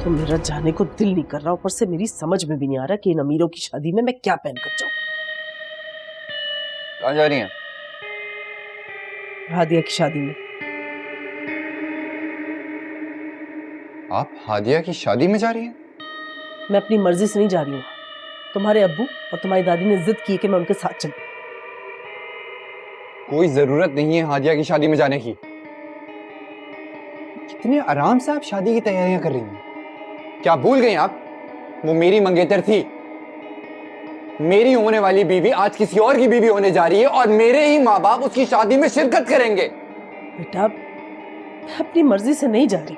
तो मेरा जाने को दिल नहीं कर रहा, ऊपर से मेरी समझ में भी नहीं आ रहा कि इन अमीरों की शादी में मैं क्या पहन कर जाऊं। कहाँ जा रही हैं? हादिया की शादी में। आप हादिया की शादी में जा रही हैं? मैं अपनी मर्जी से नहीं जा रही हूँ। तुम्हारे अब्बू और तुम्हारी दादी ने जिद की कि मैं उनके साथ चलूं। कोई जरूरत नहीं है हादिया की शादी में जाने की। कितने आराम से आप शादी की तैयारियां कर रही हैं। क्या भूल गई आप? वो मेरी मंगेतर थी। मेरी होने वाली बीवी आज किसी और की बीवी होने जा रही है और मेरे ही माँ बाप उसकी शादी में शिरकत करेंगे। बेटा, मैं अपनी मर्जी से नहीं जा रही।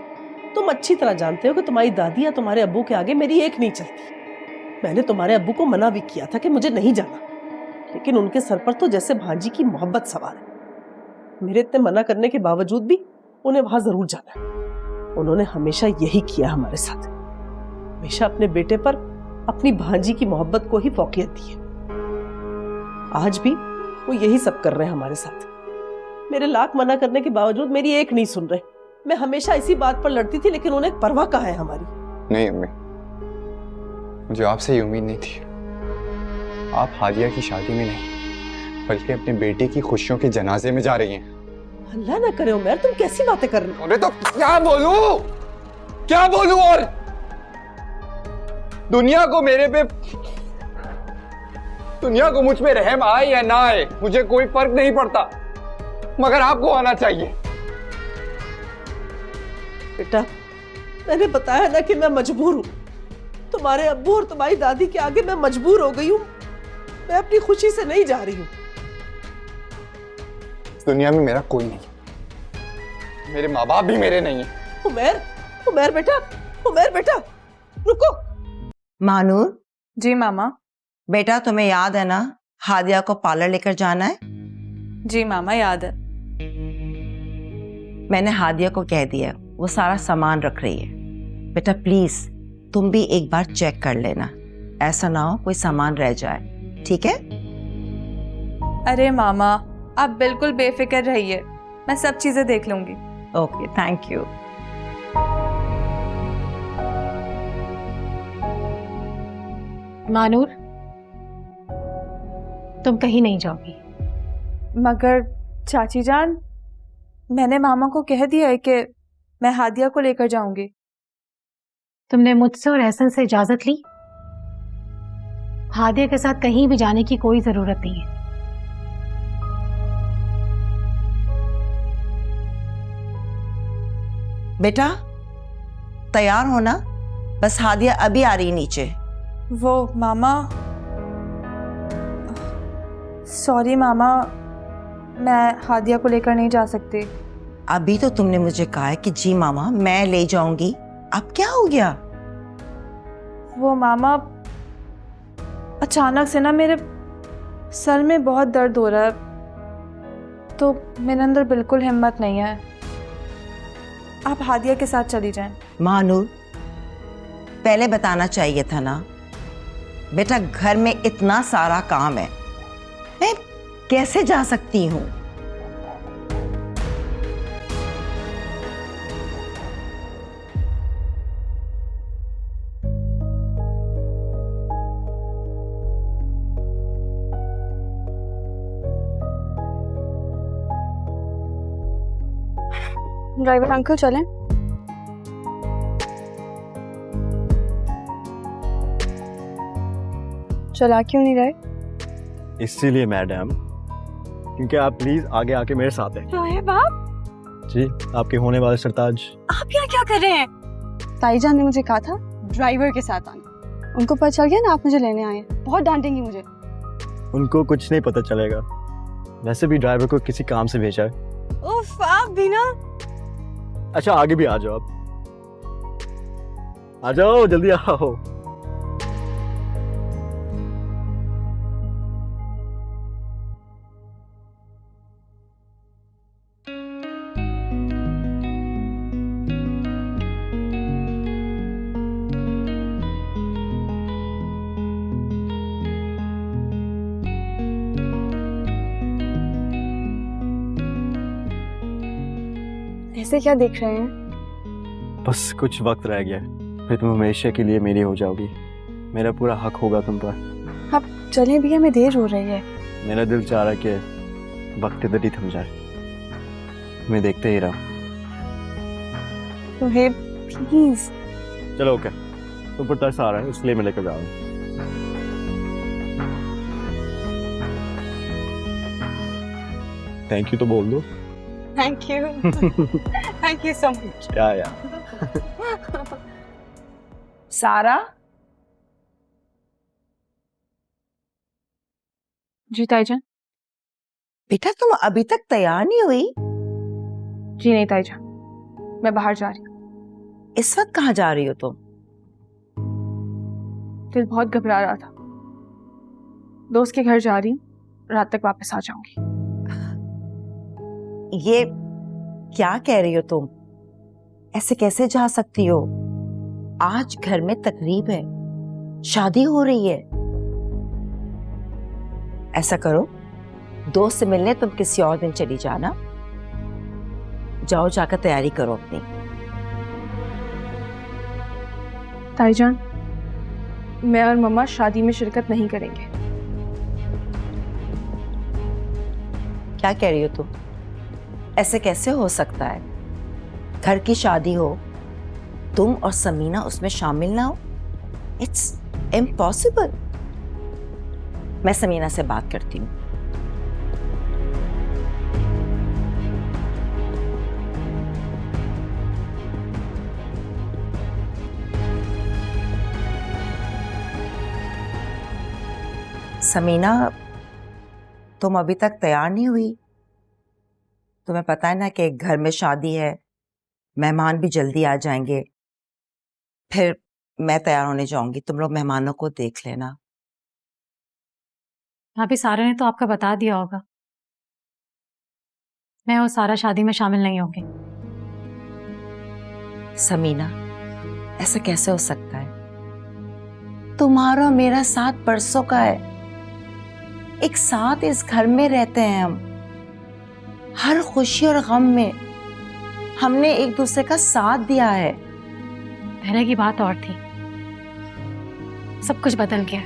तुम अच्छी तरह जानते हो कि तुम्हारी दादी या तुम्हारे अब्बू के आगे मेरी एक नहीं चलती। मैंने तुम्हारे अब्बू को मना भी किया था कि मुझे नहीं जाना, लेकिन उनके सर पर तो जैसे भांजी की मोहब्बत सवार है। मेरे इतने मना करने के बावजूद भी उन्हें वहां जरूर जाना है। उन्होंने हमेशा यही किया हमारे साथ, हमेशा अपने बेटे पर अपनी भांजी की मोहब्बत को ही फौकियत दी है। आज भी वो यही सब कर रहे हैं हमारे साथ। मेरे लाख मना करने के बावजूद मेरी एक नहीं सुन रहे। मैं हमेशा इसी बात पर लड़ती थी, लेकिन उन्हें परवाह कहाँ है हमारी। नहीं अम्मी, मुझे आपसे ये उम्मीद नहीं थी। आप हादिया की शादी में नहीं बल्कि अपने बेटे की खुशियों के जनाजे में जा रही हैं। अल्लाह ना करे उमर, तुम कैसी बातें कर रहे हो? अरे तो क्या बोलूं? क्या बोलूं? और दुनिया को मुझ पे रहम आए या ना आए मुझे कोई फर्क नहीं पड़ता, मगर आपको आना चाहिए। बेटा, मैंने बताया ना कि मैं मजबूर हूँ। तुम्हारे अब्बू और तुम्हारी दादी के आगे मैं मजबूर हो गई हूँ। मैं अपनी खुशी से नहीं जा रही हूँ। इस दुनिया में मेरा कोई नहीं, मेरे माँ बाप भी मेरे नहीं है। उमर बेटा रुको। मानूर। जी मामा। बेटा, तुम्हें याद है ना हादिया को पार्लर लेकर जाना है? जी मामा, याद है। मैंने हादिया को कह दिया, वो सारा सामान रख रही है। बेटा प्लीज तुम भी एक बार चेक कर लेना, ऐसा ना हो कोई सामान रह जाए, ठीक है? अरे मामा, आप बिल्कुल बेफिक्र रहिए, मैं सब चीजें देख लूंगी। Okay, thank you. मानूर, तुम कहीं नहीं जाओगी। मगर चाची जान, मैंने मामा को कह दिया है कि मैं हादिया को लेकर जाऊंगी। तुमने मुझसे और एहसन से इजाजत ली? हादिया के साथ कहीं भी जाने की कोई जरूरत नहीं है। बेटा तैयार होना, बस हादिया अभी आ रही नीचे। वो मामा, सॉरी मामा, मैं हादिया को लेकर नहीं जा सकती। अभी तो तुमने मुझे कहा है कि जी मामा मैं ले जाऊंगी, अब क्या हो गया? वो मामा, अचानक से ना मेरे सर में बहुत दर्द हो रहा है, तो मेरे अंदर बिल्कुल हिम्मत नहीं है। आप हादिया के साथ चली जाएं। मानूर, पहले बताना चाहिए था ना बेटा, घर में इतना सारा काम है, मैं कैसे जा सकती हूँ? ड्राइवर अंकल चलें? चला क्यों नहीं रहे? इसीलिए मैडम, क्योंकि आप प्लीज आगे आके मेरे साथ हैं। साहिब आप? जी, आपके होने वाले सरताज। आप यहाँ क्या कर रहे हैं? ताईजान ने मुझे कहा था ड्राइवर के साथ आना। उनको पता चल गया ना आप मुझे लेने आए हैं, बहुत डांटेंगी मुझे। उनको कुछ नहीं पता चलेगा, वैसे भी ड्राइवर को किसी काम से भेजा है। उफ, आप भी ना। अच्छा आगे भी आ जाओ, आप आ जाओ, जल्दी आओ। ऐसे क्या देख रहे हैं? बस कुछ वक्त रह गया है, फिर तुम हमेशा के लिए मेरी हो जाओगी। मेरा पूरा हक होगा तुम पर। अब चलें भैया, हमें देर हो रही है। मेरा दिल चाह रहा कि वक्त इधर ही थम जाए, मैं देखते ही रहा। सुहेब प्लीज। चलो ओके, तुम पर तरस आ रहा है इसलिए मैं लेकर जा रहा हूँ। थैंक यू तो बोल दो। Thank you. Thank you so much. क्या यार। सारा, जी ताईजान। बेटा तुम अभी तक तैयार नहीं हुई? जी नहीं ताईजान, मैं बाहर जा रही हूँ। इस वक्त कहाँ जा रही हो तुम? दिल बहुत घबरा रहा था, दोस्त के घर जा रही हूँ, रात तक वापस आ जाऊंगी। ये क्या कह रही हो तुम? ऐसे कैसे जा सकती हो? आज घर में तकरीब है, शादी हो रही है। ऐसा करो, दोस्त से मिलने तुम किसी और दिन चली जाना। जाओ, जाकर तैयारी करो अपनी। ताईजान, मैं और मम्मा शादी में शिरकत नहीं करेंगे। क्या कह रही हो तुम? ऐसे कैसे हो सकता है? घर की शादी हो, तुम और समीना उसमें शामिल ना हो? It's impossible. मैं समीना से बात करती हूँ। समीना, तुम अभी तक तैयार नहीं हुई? तुम्हें पता है ना कि घर में शादी है, मेहमान भी जल्दी आ जाएंगे। फिर मैं तैयार होने जाऊंगी, तुम लोग मेहमानों को देख लेना। भाभी सारा ने तो आपका बता दिया होगा, मैं और सारा शादी में शामिल नहीं होंगे। समीना, ऐसा कैसे हो सकता है? तुम्हारा और मेरा 7 बरसों का है, एक साथ इस घर में रहते हैं हम। हर खुशी और गम में हमने एक दूसरे का साथ दिया है। पहले की बात और थी, सब कुछ बदल गया।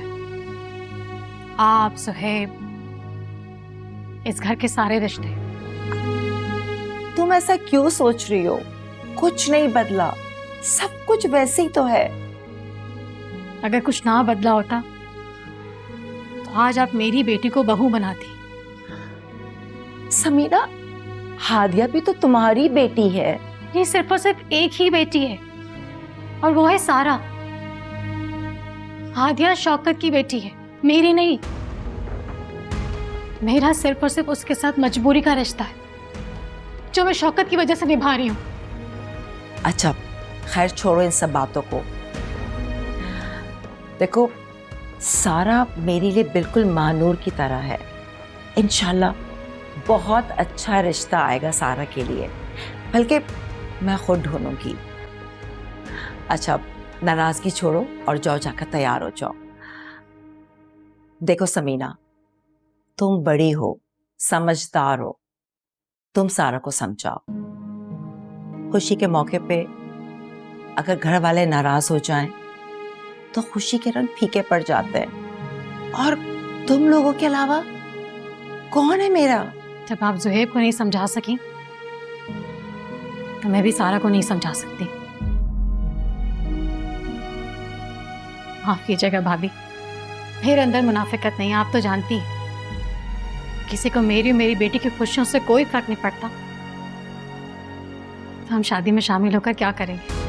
आप, सुहेब, इस घर के सारे रिश्ते। तुम ऐसा क्यों सोच रही हो? कुछ नहीं बदला, सब कुछ वैसे ही तो है। अगर कुछ ना बदला होता तो आज आप मेरी बेटी को बहू बनाती। समीना, हादिया भी तो तुम्हारी बेटी है। ये सिर्फ और सिर्फ एक ही बेटी है, और वो है सारा। हादिया शौकत की बेटी है, मेरी नहीं। मेरा सिर्फ और सिर्फ उसके साथ मजबूरी का रिश्ता है, जो मैं शौकत की वजह से निभा रही हूँ। अच्छा, खैर छोड़ो इन सब बातों को। देखो, सारा मेरे लिए बिल्कुल महानूर की तरह है। इंशाल्लाह बहुत अच्छा रिश्ता आएगा सारा के लिए, बल्कि मैं खुद ढूंढूंगी। अच्छा, नाराजगी छोड़ो और जाओ, जाकर तैयार हो जाओ। देखो समीना, तुम बड़ी हो, समझदार हो, तुम सारा को समझाओ। खुशी के मौके पे अगर घर वाले नाराज हो जाएं तो खुशी के रंग फीके पड़ जाते हैं। और तुम लोगों के अलावा कौन है मेरा? जब आप जुहेब को नहीं समझा सकी तो मैं भी सारा को नहीं समझा सकती। माफ कीजिएगा भाभी, मेरे अंदर मुनाफिकत नहीं, आप तो जानती हैं। किसी को मेरी और मेरी बेटी की खुशियों से कोई फर्क नहीं पड़ता, तो हम शादी में शामिल होकर क्या करेंगे?